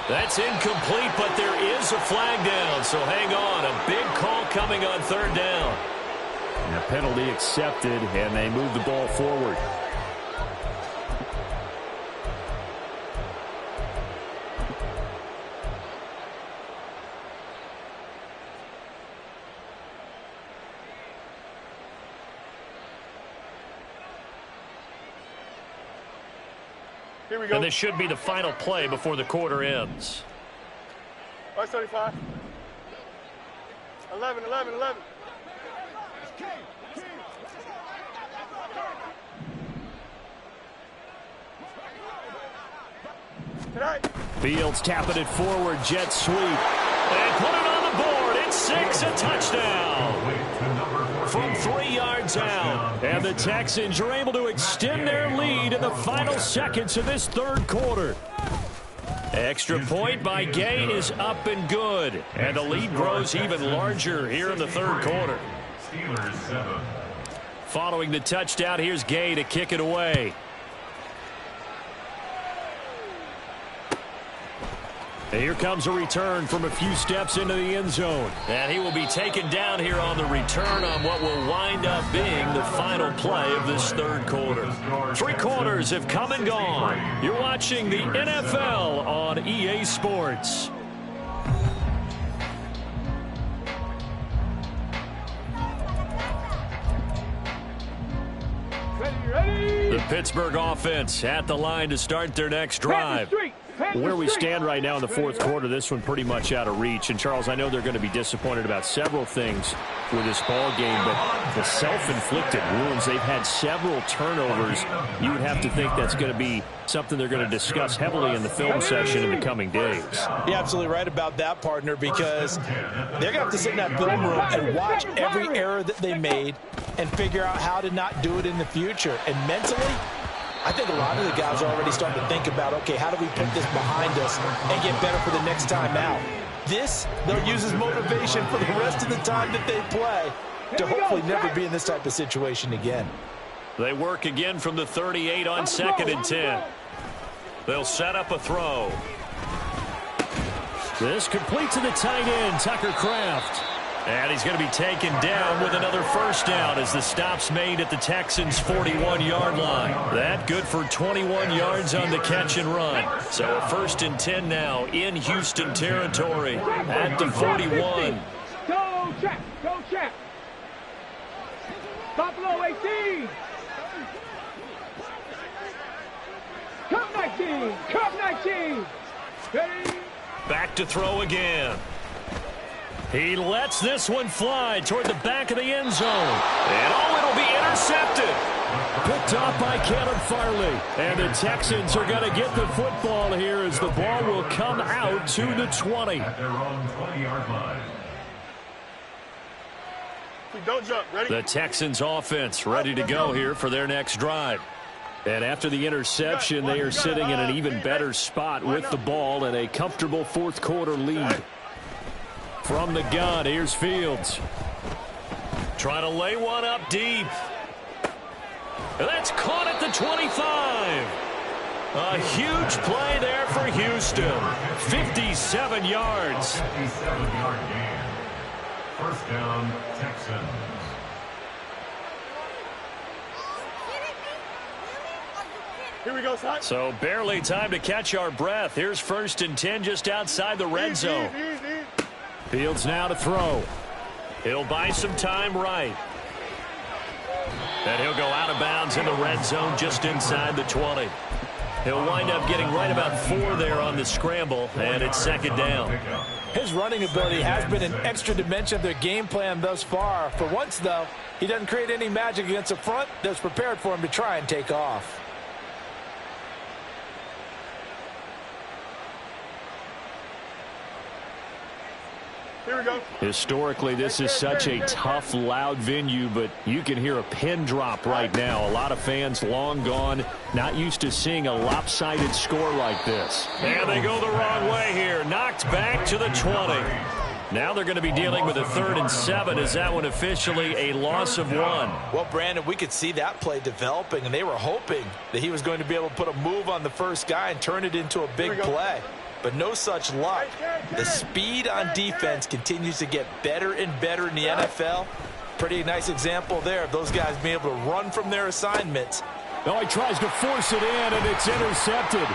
That's incomplete, but there is a flag down, so hang on. A big call coming on 3rd down. And a penalty accepted, and they move the ball forward. Here we go. And this should be the final play before the quarter ends. 575. 11. Tonight. Fields tapping it forward, jet sweep. And put it on the board. It's 6, a touchdown. From 3 yards out. And the Texans are able to extend their lead in the final seconds of this third quarter. Extra point by Gay is up and good. And the lead grows even larger here in the third quarter. Steelers 7. Following the touchdown, here's Gay to kick it away. And here comes a return from a few steps into the end zone. And he will be taken down here on the return on what will wind up being the final play of this third quarter. 3 quarters have come and gone. You're watching the NFL on EA Sports. Ready? The Pittsburgh offense at the line to start their next drive. Where we stand right now in the fourth quarter, this one pretty much out of reach. And, Charles, I know they're going to be disappointed about several things with this ball game, but the self-inflicted wounds, they've had several turnovers. You would have to think that's going to be something they're going to discuss heavily in the film session in the coming days. You're absolutely right about that, partner, because they're going to have to sit in that film room and watch every error that they made and figure out how to not do it in the future. And mentally, I think a lot of the guys are already starting to think about, okay, how do we put this behind us and get better for the next time out? This, they'll use as motivation for the rest of the time that they play to hopefully never be in this type of situation again. They work again from the 38 on 2nd and 10. They'll set up a throw. This complete to the tight end, Tucker Kraft. And he's going to be taken down with another first down as the stop's made at the Texans' 41-yard line. That good for 21 yards on the catch and run. So a 1st and 10 now in Houston territory at the 41. Go check, go check. Buffalo 18. Cup 19, Cup 19. Ready? Back to throw again. He lets this one fly toward the back of the end zone. And it'll be intercepted. Picked off by Caleb Farley. And the Texans are going to get the football here as the ball will come out to the 20. At their own 20-yard line. Don't jump. Ready? The Texans offense ready to go here for their next drive. And after the interception, they are sitting in an even better spot with the ball and a comfortable fourth quarter lead. From the gun, here's Fields. Trying to lay one up deep. And that's caught at the 25. A huge play there for Houston. 57 yards. 57-yard gain. First down, Texans. Here we go, son. So barely time to catch our breath. Here's 1st and 10 just outside the red zone. Fields now to throw. He'll buy some time right. And he'll go out of bounds in the red zone just inside the 20. He'll wind up getting right about 4 there on the scramble, and it's 2nd down. His running ability has been an extra dimension of their game plan thus far. For once, though, he doesn't create any magic against a front that's prepared for him to try and take off. Here we go. Historically, this is such a tough, loud venue, but you can hear a pin drop right now. A lot of fans long gone, not used to seeing a lopsided score like this. And they go the wrong way here. Knocked back to the 20. Now they're going to be dealing with a 3rd and 7. Is that one officially a loss of 1? Well, Brandon, we could see that play developing, and they were hoping that he was going to be able to put a move on the first guy and turn it into a big play. But no such luck. The speed on defense continues to get better and better in the NFL. Pretty nice example there of those guys being able to run from their assignments. Oh, he tries to force it in, and it's intercepted.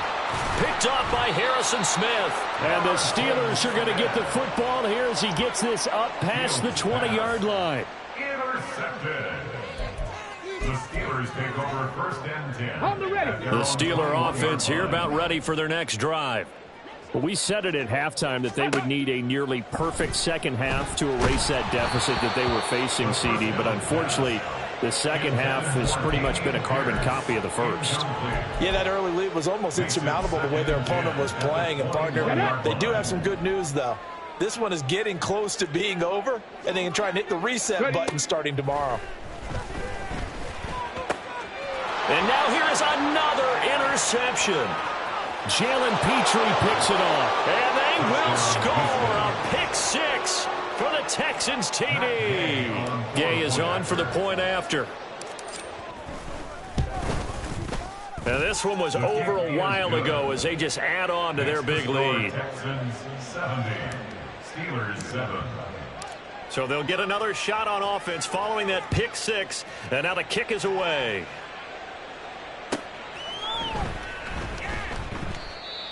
Picked off by Harrison Smith. And the Steelers are going to get the football here as he gets this up past the 20-yard line. Intercepted. The Steelers take over 1st and 10. On the ready. The Steeler offense here about ready for their next drive. Well, we said it at halftime that they would need a nearly perfect second half to erase that deficit that they were facing, CD. But unfortunately, the second half has pretty much been a carbon copy of the first. Yeah, that early lead was almost insurmountable the way their opponent was playing. And, partner, they do have some good news, though. This one is getting close to being over, and they can try and hit the reset button starting tomorrow. And now here is another interception. Jalen Petrie picks it off. And they will score a pick six for the Texans TD. Gay is on for the point after. Now this one was over a while ago as they just add on to their big lead. Texans 70, Steelers 7. So they'll get another shot on offense following that pick six. And now the kick is away.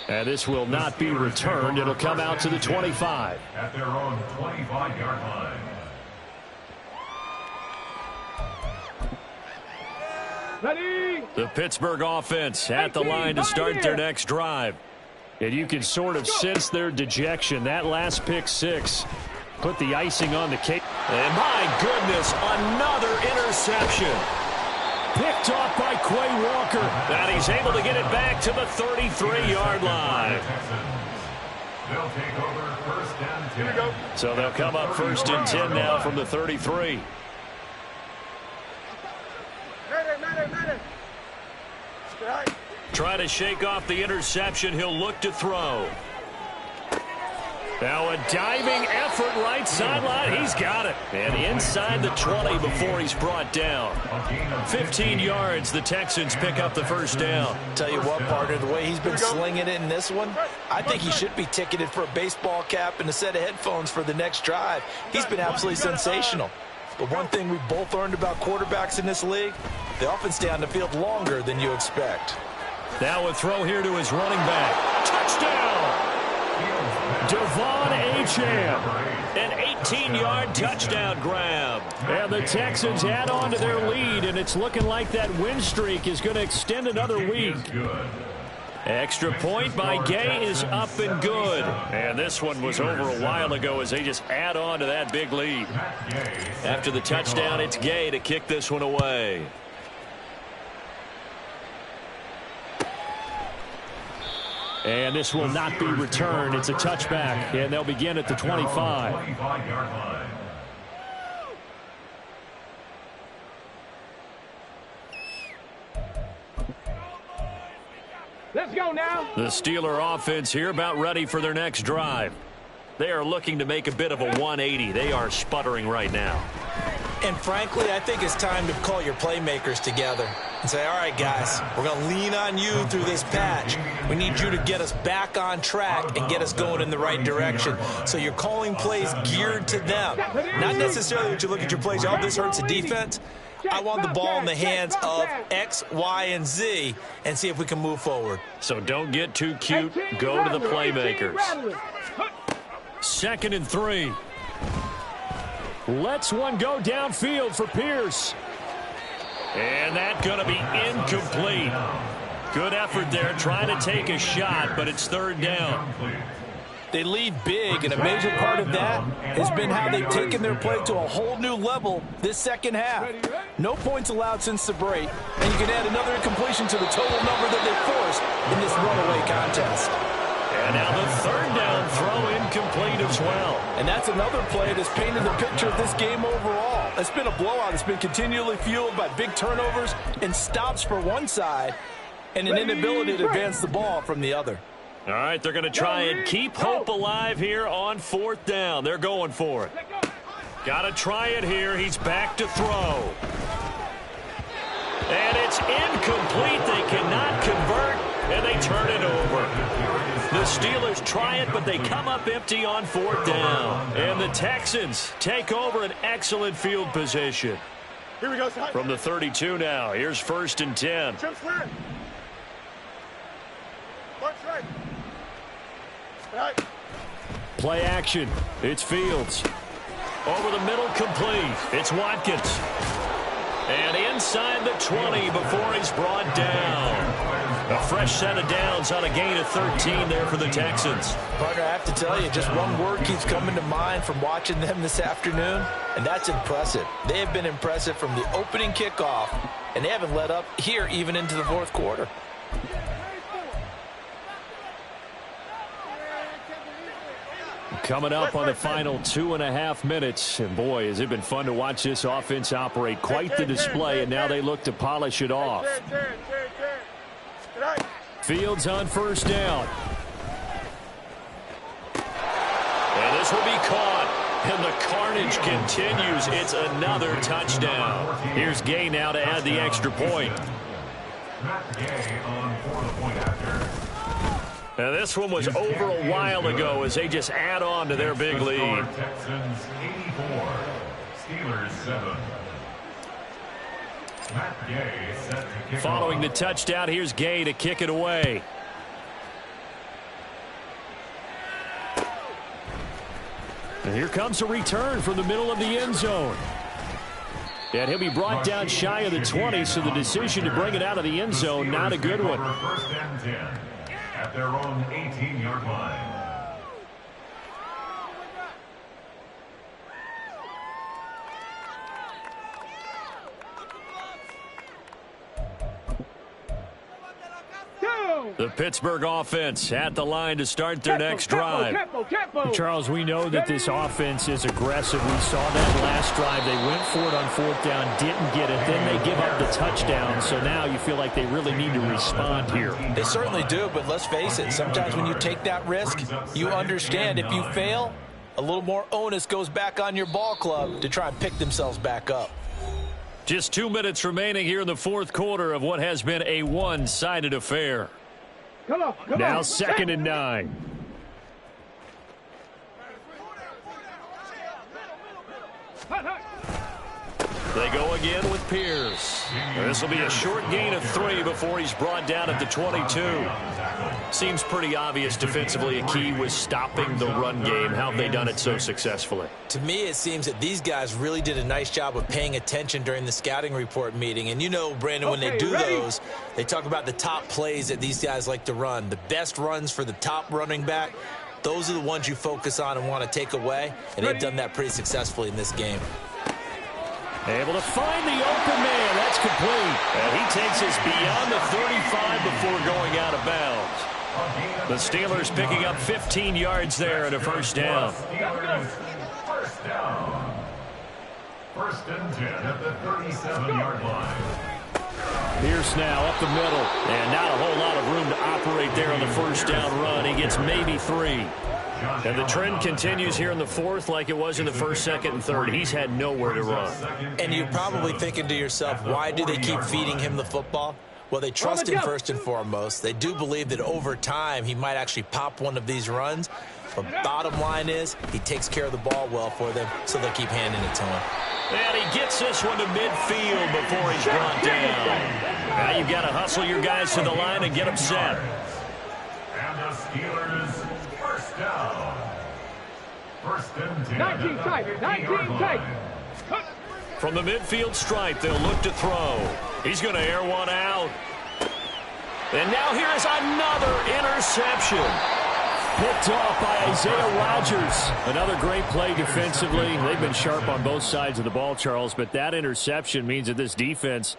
And this will not be returned. It'll come out to the 25. At their own 25-yard line. Ready? The Pittsburgh offense at the line to start their next drive. And you can sort of sense their dejection. That last pick six put the icing on the cake. And my goodness, another interception. Picked off by Quay Walker. And he's able to get it back to the 33-yard line. They'll take over first and 10. So they'll come up first and 10 now from the 33. Try to shake off the interception. He'll look to throw. Now a diving effort right sideline. He's got it. And inside the 20 before he's brought down. 15 yards. The Texans pick up the first down. Tell you what, partner, the way he's been slinging it in this one, I think he should be ticketed for a baseball cap and a set of headphones for the next drive. He's been absolutely sensational. The one thing we've both learned about quarterbacks in this league, they often stay on the field longer than you expect. Now a throw here to his running back. Touchdown! Devon Achane. An 18-yard touchdown grab. And the Texans add on to their lead, and it's looking like that win streak is going to extend another week. Extra point by Gay is up and good. And this one was over a while ago as they just add on to that big lead. After the touchdown, it's Gay to kick this one away. And this will not be returned. It's a touchback, and they'll begin at the 25. 25-yard line. Let's go now. The Steeler offense here about ready for their next drive. They are looking to make a bit of a 180. They are sputtering right now. And frankly, I think it's time to call your playmakers together and say, all right, guys, we're going to lean on you through this patch. We need you to get us back on track and get us going in the right direction. So you're calling plays geared to them. Not necessarily that you look at your plays, oh, this hurts the defense. I want the ball in the hands of X, Y, and Z and see if we can move forward. So don't get too cute. Go to the playmakers. 2nd and 3. Lets one go downfield for Pierce. And that's going to be incomplete. Good effort there trying to take a shot, but it's 3rd down. They lead big, and a major part of that has been how they've taken their play to a whole new level this second half. No points allowed since the break, and you can add another incompletion to the total number that they forced in this runaway contest. And now the 3rd down throw incomplete as well. And that's another play that's painted the picture of this game overall. It's been a blowout. It's been continually fueled by big turnovers and stops for one side and an inability to advance the ball from the other. All right, they're going to try and keep hope alive here on 4th down. They're going for it. Got to try it here. He's back to throw. And it's incomplete. They cannot convert, and they turn it over. The Steelers try it, but they come up empty on 4th down. And the Texans take over an excellent field position. Here we go, son. From the 32 now, here's 1st and 10. Trips clear. March right. Right. Play action. It's Fields. Over the middle, complete. It's Watkins. And inside the 20 before he's brought down. A fresh set of downs on a gain of 13 there for the Texans. Partner, I have to tell you, just one word keeps coming to mind from watching them this afternoon, and that's impressive. They have been impressive from the opening kickoff, and they haven't let up here even into the 4th quarter. Coming up on the final 2.5 minutes. And boy, has it been fun to watch this offense operate. Quite the display, and now they look to polish it off. Fields on first down. And this will be caught. And the carnage continues. It's another touchdown. Here's Gay now to add the extra point. Matt Gay on for the point after. Now this one was over a while ago as they just add on to their big lead. Texans 84, Steelers 7. Matt Gay set to kick Following off. the touchdown, here's Gay to kick it away. And here comes a return from the middle of the end zone. And he'll be brought down shy of the 20, so the decision to bring it out of the end zone, not a good one. First and 10 at their own 18-yard line. The Pittsburgh offense at the line to start their next drive. Charles, we know that this offense is aggressive. We saw that last drive. They went for it on fourth down, didn't get it. Then they give up the touchdown. So now you feel like they really need to respond here. They certainly do, but let's face it. Sometimes when you take that risk, you understand if you fail, a little more onus goes back on your ball club to try and pick themselves back up. Just 2 minutes remaining here in the fourth quarter of what has been a one-sided affair. Come on. Now 2nd and 9. They go again with Pierce. This will be a short gain of 3 before he's brought down at the 22. Seems pretty obvious defensively a key was stopping the run game. How have they done it so successfully? To me, it seems that these guys really did a nice job of paying attention during the scouting report meeting. And you know, Brandon, when they do those, they talk about the top plays that these guys like to run. The best runs for the top running back, those are the ones you focus on and want to take away. And they've done that pretty successfully in this game. Able to find the open man. That's complete. And he takes us beyond the 35 before going out of bounds. The Steelers picking up 15 yards there and a first down. First down. First and 10 at the 37-yard line. Pierce now up the middle. And not a whole lot of room to operate there on the first down run. He gets maybe 3. And the trend continues here in the fourth like it was in the first, second, and third. He's had nowhere to run. And you're probably thinking to yourself, why do they keep feeding him the football? Well, they trust him first and foremost. They do believe that over time he might actually pop one of these runs. But bottom line is he takes care of the ball well for them, so they keep handing it to him. And he gets this one to midfield before he's brought down. Now you've got to hustle your guys to the line and get them set. And the Steelers first down. First and 10. 19 tight. 19 tight. From the midfield stripe, they'll look to throw. He's going to air one out. And now here is another interception. Picked off by Isaiah Rodgers. Another great play defensively. They've been sharp on both sides of the ball, Charles, but that interception means that this defense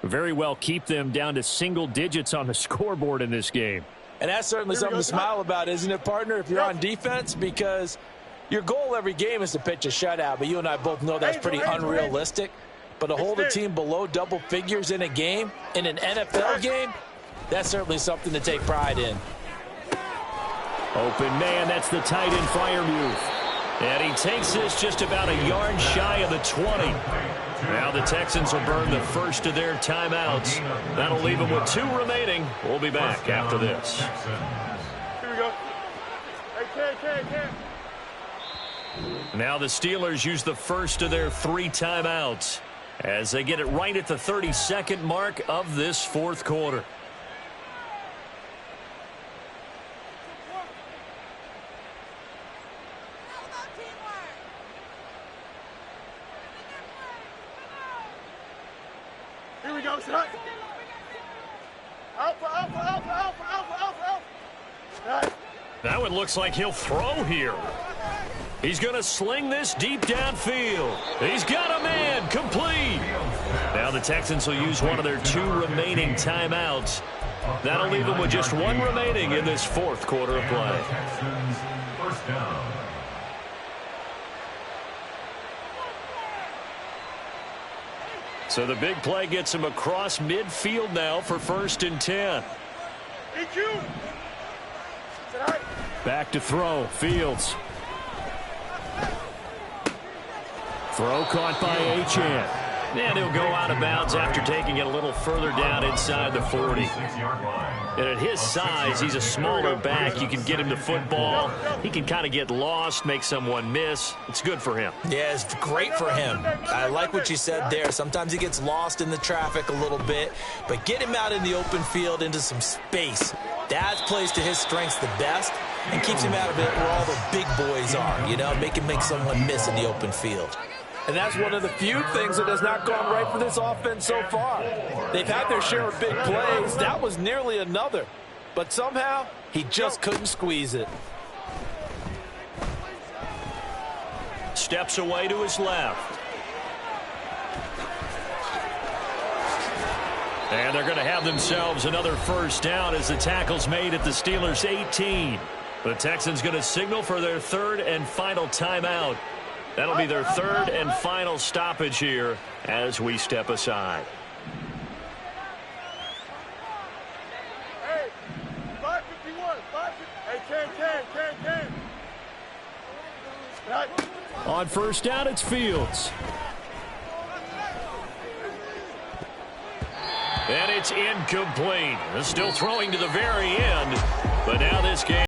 very well keep them down to single digits on the scoreboard in this game. And that's certainly something to smile about, isn't it, partner, if you're on defense? Because your goal every game is to pitch a shutout, but you and I both know that's pretty unrealistic. But to hold a team below double figures in a game, in an NFL game, that's certainly something to take pride in. Open man, that's the tight end Freiermuth. And he takes this just about a yard shy of the 20. Now the Texans will burn the first of their timeouts. That'll leave them with 2 remaining. We'll be back after this. Here we go. Hey, Now the Steelers use the first of their 3 timeouts as they get it right at the 32nd mark of this fourth quarter. Here we go, son. Alpha. Nice. That one looks like he'll throw here. He's going to sling this deep downfield. He's got a man, complete. Now the Texans will use one of their 2 remaining timeouts. That'll leave them with just 1 remaining in this fourth quarter of play. Texans first down. So the big play gets him across midfield now for 1st and 10. EQ. Back to throw. Fields. Throw caught by Achane. And he'll go out of bounds after taking it a little further down inside the 40. And at his size, he's a smaller back. You can get him the football. He can kind of get lost, make someone miss. It's good for him. Yeah, it's great for him. I like what you said there. Sometimes he gets lost in the traffic a little bit, but get him out in the open field into some space. That plays to his strengths the best and keeps him out of it where all the big boys are, you know, make someone miss in the open field. And that's one of the few things that has not gone right for this offense so far. They've had their share of big plays. That was nearly another. But somehow, he just couldn't squeeze it. Steps away to his left. And they're going to have themselves another first down as the tackle's made at the Steelers' 18. The Texans going to signal for their third and final timeout. That'll be their third and final stoppage here as we step aside. Hey, 551, 550. Hey, Ken. On first down, it's Fields. And it's incomplete. Still throwing to the very end. But now this game